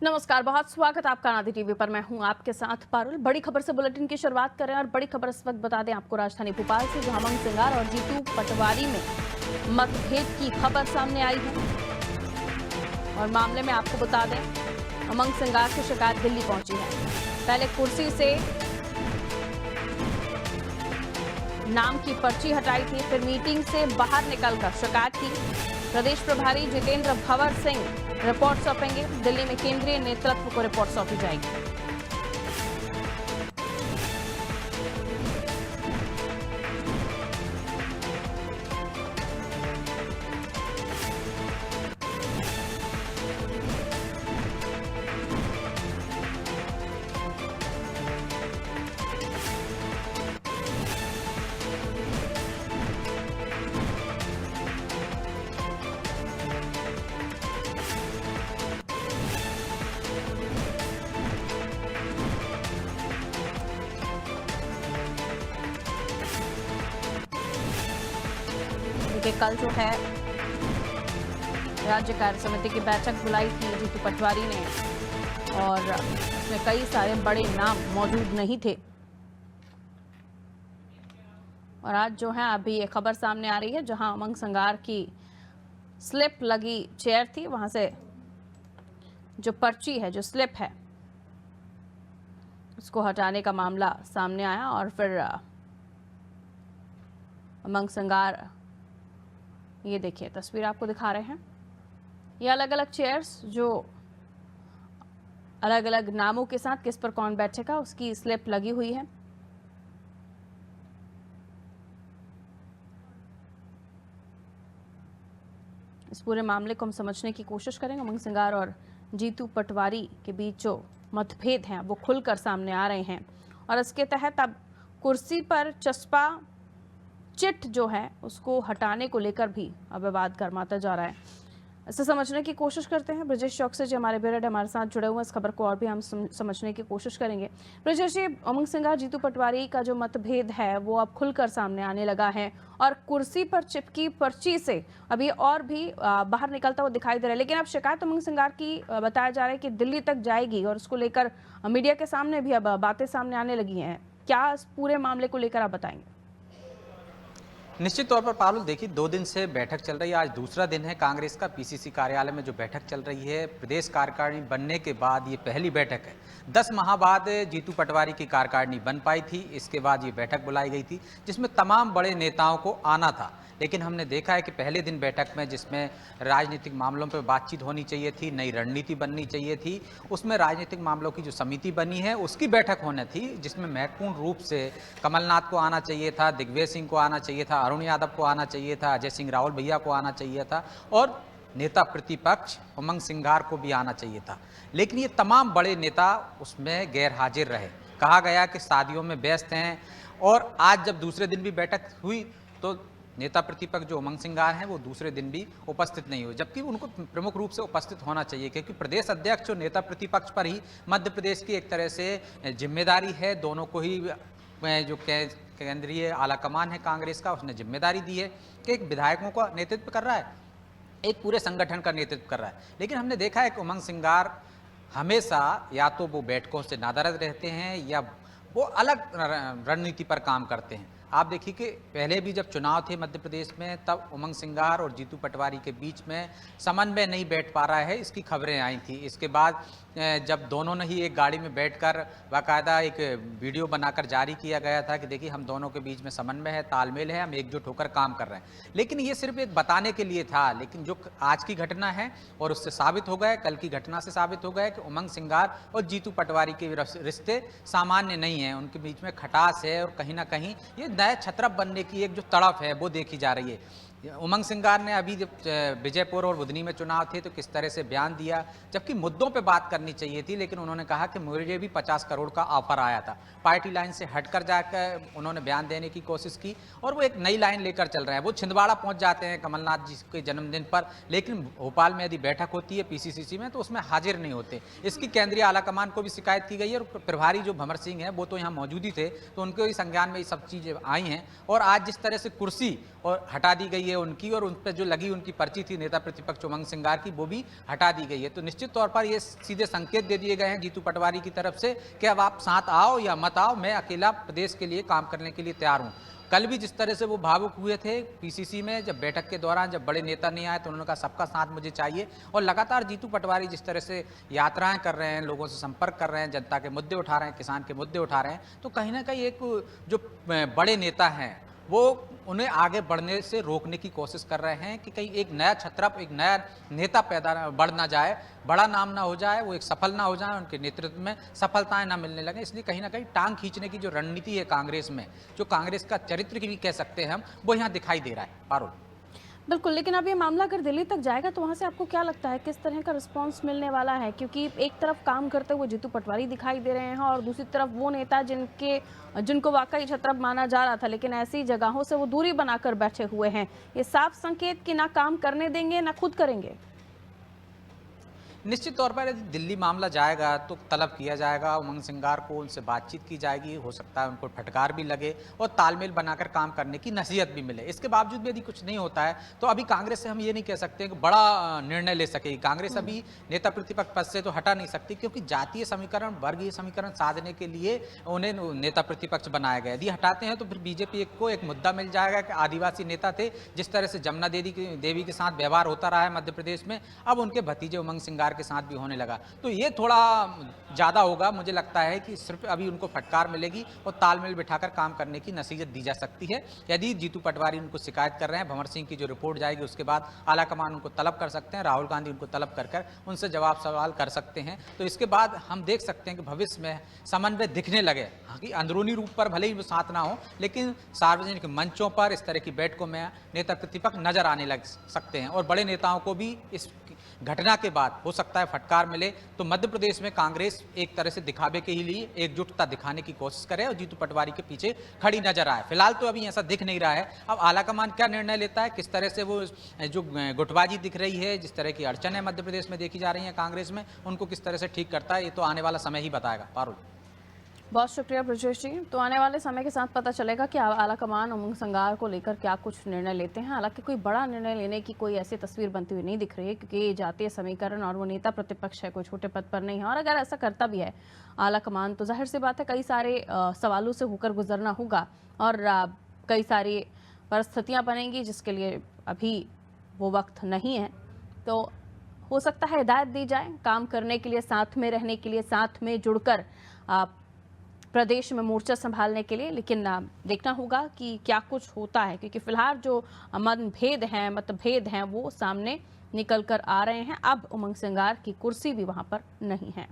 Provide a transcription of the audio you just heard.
नमस्कार, बहुत स्वागत आपका आनंद टीवी पर। मैं हूं आपके साथ पारुल। बड़ी खबर से बुलेटिन की शुरुआत करें और बड़ी खबर इस वक्त बता दें आपको राजधानी भोपाल से, जहां उमंग सिंगार और जीतू पटवारी में मतभेद की खबर सामने आई है। और मामले में आपको बता दें, उमंग सिंगार की शिकायत दिल्ली पहुंची है। पहले कुर्सी से नाम की पर्ची हटाई थी, फिर मीटिंग से बाहर निकलकर शिकायत की। प्रदेश प्रभारी जितेंद्र भंवर सिंह रिपोर्ट सौंपेंगे। दिल्ली में केंद्रीय नेतृत्व को रिपोर्ट सौंपी जाएगी। देखिए, कल जो है राज्य कार्य समिति की बैठक बुलाई थी जीतू पटवारी ने, और इसमें कई सारे बड़े नाम मौजूद नहीं थे। और आज जो है अभी ये खबर सामने आ रही है, जहां उमंग सिंगार की स्लिप लगी चेयर थी, वहां से जो पर्ची है, जो स्लिप है, उसको हटाने का मामला सामने आया। और फिर उमंग सिंगार, ये देखिए तस्वीर आपको दिखा रहे हैं, ये अलग अलग चेयर्स जो अलग अलग नामों के साथ किस पर कौन बैठेगा उसकी स्लिप लगी हुई है। इस पूरे मामले को हम समझने की कोशिश करेंगे। उमंग सिंगार और जीतू पटवारी के बीच जो मतभेद हैं वो खुलकर सामने आ रहे हैं, और इसके तहत अब कुर्सी पर चस्पा चिट जो है उसको हटाने को लेकर भी अब विवाद गर्माता जा रहा है। इसे समझने की कोशिश करते हैं। ब्रजेश चौक से जो हमारे ब्यूरो हमारे साथ जुड़े हुए हैं, इस खबर को और भी हम समझने की कोशिश करेंगे। ब्रजेश जी, उमंग सिंगार जीतू पटवारी का जो मतभेद है वो अब खुलकर सामने आने लगा है, और कुर्सी पर चिपकी पर्ची से अभी और भी बाहर निकलता हुआ दिखाई दे रहा है। लेकिन अब शिकायत उमंग सिंगार की बताया जा रहा है कि दिल्ली तक जाएगी, और उसको लेकर मीडिया के सामने भी अब बातें सामने आने लगी हैं। क्या इस पूरे मामले को लेकर आप बताएंगे? निश्चित तौर पर पारुल, देखिए 2 दिन से बैठक चल रही है। आज दूसरा दिन है कांग्रेस का पीसीसी कार्यालय में जो बैठक चल रही है। प्रदेश कार्यकारिणी बनने के बाद ये पहली बैठक है। 10 माह बाद जीतू पटवारी की कार्यकारिणी बन पाई थी। इसके बाद ये बैठक बुलाई गई थी जिसमें तमाम बड़े नेताओं को आना था। लेकिन हमने देखा है कि पहले दिन बैठक में, जिसमें राजनीतिक मामलों पर बातचीत होनी चाहिए थी, नई रणनीति बननी चाहिए थी, उसमें राजनीतिक मामलों की जो समिति बनी है उसकी बैठक होनी थी, जिसमें महत्वपूर्ण रूप से कमलनाथ को आना चाहिए था, दिग्विजय सिंह को आना चाहिए था, अरुण यादव को आना चाहिए था, अजय सिंह रावल भैया को आना चाहिए था, और नेता प्रतिपक्ष उमंग सिंगार को भी आना चाहिए था। लेकिन ये तमाम बड़े नेता उसमें गैर हाजिर रहे। कहा गया कि शादियों में व्यस्त हैं। और आज जब दूसरे दिन भी बैठक हुई तो नेता प्रतिपक्ष जो उमंग सिंगार हैं वो दूसरे दिन भी उपस्थित नहीं हुए, जबकि उनको प्रमुख रूप से उपस्थित होना चाहिए, क्योंकि प्रदेश अध्यक्ष और नेता प्रतिपक्ष पर ही मध्य प्रदेश की एक तरह से जिम्मेदारी है। दोनों को ही जो केंद्रीय आलाकमान है कांग्रेस का, उसने जिम्मेदारी दी है कि एक विधायकों का नेतृत्व कर रहा है, एक पूरे संगठन का नेतृत्व कर रहा है। लेकिन हमने देखा है कि उमंग सिंगार हमेशा या तो वो बैठकों से नाराज रहते हैं या वो अलग रणनीति पर काम करते हैं। आप देखिए कि पहले भी जब चुनाव थे मध्य प्रदेश में, तब उमंग सिंगार और जीतू पटवारी के बीच में समन्वय नहीं बैठ पा रहा है, इसकी खबरें आई थी। इसके बाद जब दोनों ने ही एक गाड़ी में बैठकर बाकायदा एक वीडियो बनाकर जारी किया गया था कि देखिए हम दोनों के बीच में समन्वय है, तालमेल है, हम एकजुट होकर काम कर रहे हैं। लेकिन ये सिर्फ एक बताने के लिए था। लेकिन जो आज की घटना है और उससे साबित हो गया, कल की घटना से साबित हो गया कि उमंग सिंगार और जीतू पटवारी के रिश्ते सामान्य नहीं है। उनके बीच में खटास है, और कहीं ना कहीं ये नए छत्रप बनने की एक जो तड़प है वो देखी जा रही है। उमंग सिंगार ने अभी जब विजयपुर और बुधनी में चुनाव थे तो किस तरह से बयान दिया, जबकि मुद्दों पे बात करनी चाहिए थी, लेकिन उन्होंने कहा कि मुझे भी 50 करोड़ का ऑफर आया था। पार्टी लाइन से हटकर जाकर उन्होंने बयान देने की कोशिश की, और वो एक नई लाइन लेकर चल रहे हैं। वो छिंदवाड़ा पहुंच जाते हैं कमलनाथ जी के जन्मदिन पर, लेकिन भोपाल में यदि बैठक होती है पीसीसीसी में तो उसमें हाजिर नहीं होते। इसकी केंद्रीय आलाकमान को भी शिकायत की गई है, और प्रभारी जो भंवर सिंह है वो तो यहाँ मौजूद ही थे, तो उनके ही संज्ञान में ये सब चीज़ें आई हैं। और आज जिस तरह से कुर्सी और हटा दी गई है उनकी, और उन पर जो लगी उनकी पर्ची थी नेता प्रतिपक्ष उमंग सिंगार की, वो भी हटा दी गई है। तो निश्चित तौर पर ये सीधे संकेत दे दिए गए हैं जीतू पटवारी की तरफ से कि अब आप साथ आओ या मत आओ, मैं अकेला प्रदेश के लिए काम करने के लिए तैयार हूँ। कल भी जिस तरह से वो भावुक हुए थे पीसीसी में, जब बैठक के दौरान जब बड़े नेता नहीं आए तो उन्होंने कहा सबका साथ मुझे चाहिए, और लगातार जीतू पटवारी जिस तरह से यात्राएं कर रहे हैं, लोगों से संपर्क कर रहे हैं, जनता के मुद्दे उठा रहे हैं, किसान के मुद्दे उठा रहे हैं, तो कहीं ना कहीं एक जो बड़े नेता हैं वो उन्हें आगे बढ़ने से रोकने की कोशिश कर रहे हैं कि कहीं एक नया छत्रप, एक नया नेता बढ़ ना जाए, बड़ा नाम ना हो जाए, वो एक सफल ना हो जाए, उनके नेतृत्व में सफलताएं ना मिलने लगे। इसलिए कहीं ना कहीं टांग खींचने की जो रणनीति है कांग्रेस में, जो कांग्रेस का चरित्र भी कह सकते हैं हम, वो यहाँ दिखाई दे रहा है। पारुल, बिल्कुल, लेकिन अब ये मामला अगर दिल्ली तक जाएगा तो वहाँ से आपको क्या लगता है किस तरह का रिस्पांस मिलने वाला है? क्योंकि एक तरफ काम करते हुए जीतू पटवारी दिखाई दे रहे हैं और दूसरी तरफ वो नेता जिनको वाकई छत्रप माना जा रहा था, लेकिन ऐसी जगहों से वो दूरी बनाकर बैठे हुए हैं। ये साफ संकेत कि ना काम करने देंगे ना खुद करेंगे। निश्चित तौर पर यदि दिल्ली मामला जाएगा तो तलब किया जाएगा उमंग सिंगार को, उनसे बातचीत की जाएगी, हो सकता है उनको फटकार भी लगे और तालमेल बनाकर काम करने की नसीहत भी मिले। इसके बावजूद भी यदि कुछ नहीं होता है तो अभी कांग्रेस से हम ये नहीं कह सकते कि बड़ा निर्णय ले सकेगी। कांग्रेस अभी नेता प्रतिपक्ष पद से तो हटा नहीं सकती, क्योंकि जातीय समीकरण, वर्गीय समीकरण साधने के लिए उन्हें नेता प्रतिपक्ष बनाया गया। यदि हटाते हैं तो फिर बीजेपी को एक मुद्दा मिल जाएगा कि आदिवासी नेता थे, जिस तरह से जमुना देवी के साथ व्यवहार होता रहा है मध्य प्रदेश में, अब उनके भतीजे उमंग सिंगार के साथ भी होने लगा। तो ये थोड़ा ज़्यादा होगा। मुझे लगता है कि सिर्फ अभी उनको फटकार मिलेगी और तालमेल बिठाकर काम करने की नसीहत दी जा सकती है। यदि जीतू पटवारी उनको शिकायत कर रहे हैं, भंवर सिंह की जो रिपोर्ट जाएगी उसके बाद आलाकमान उनको तलब कर सकते हैं, राहुल गांधी उनको तलब कर उनसे जवाब सवाल कर सकते हैं। तो इसके बाद हम देख सकते हैं कि भविष्य में समन्वय दिखने लगे। हाँ, कि अंदरूनी रूप पर भले ही वो साथ ना हो, लेकिन सार्वजनिक मंचों पर इस तरह की बैठकों में नेता प्रतिपक्ष नजर आने लग सकते हैं और बड़े नेताओं को भी इस घटना के बाद हो सकता है फटकार मिले। तो मध्य प्रदेश में कांग्रेस एक तरह से दिखावे के ही लिए एकजुटता दिखाने की कोशिश करे और जीतू पटवारी के पीछे खड़ी नजर आए। फिलहाल तो अभी ऐसा दिख नहीं रहा है। अब आलाकमान क्या निर्णय लेता है, किस तरह से वो जो गुटबाजी दिख रही है, जिस तरह की अड़चनें मध्य प्रदेश में देखी जा रही हैं कांग्रेस में, उनको किस तरह से ठीक करता है, ये तो आने वाला समय ही बताएगा। पारुल, बहुत शुक्रिया ब्रजेश जी। तो आने वाले समय के साथ पता चलेगा कि आलाकमान उमंग सिंगार को लेकर क्या कुछ निर्णय लेते हैं। हालांकि कोई बड़ा निर्णय लेने की कोई ऐसी तस्वीर बनती हुई नहीं दिख रही है, क्योंकि जातीय समीकरण और वो नेता प्रतिपक्ष है, कोई छोटे पद पर नहीं है। और अगर ऐसा करता भी है आलाकमान, तो जाहिर सी बात है कई सारे सवालों से होकर गुजरना होगा और कई सारी परिस्थितियाँ बनेंगी जिसके लिए अभी वो वक्त नहीं है। तो हो सकता है हिदायत दी जाए काम करने के लिए, साथ में रहने के लिए, साथ में जुड़कर प्रदेश में मोर्चा संभालने के लिए। लेकिन देखना होगा कि क्या कुछ होता है, क्योंकि फिलहाल जो मतभेद हैं वो सामने निकल कर आ रहे हैं। अब उमंग सिंगार की कुर्सी भी वहां पर नहीं है।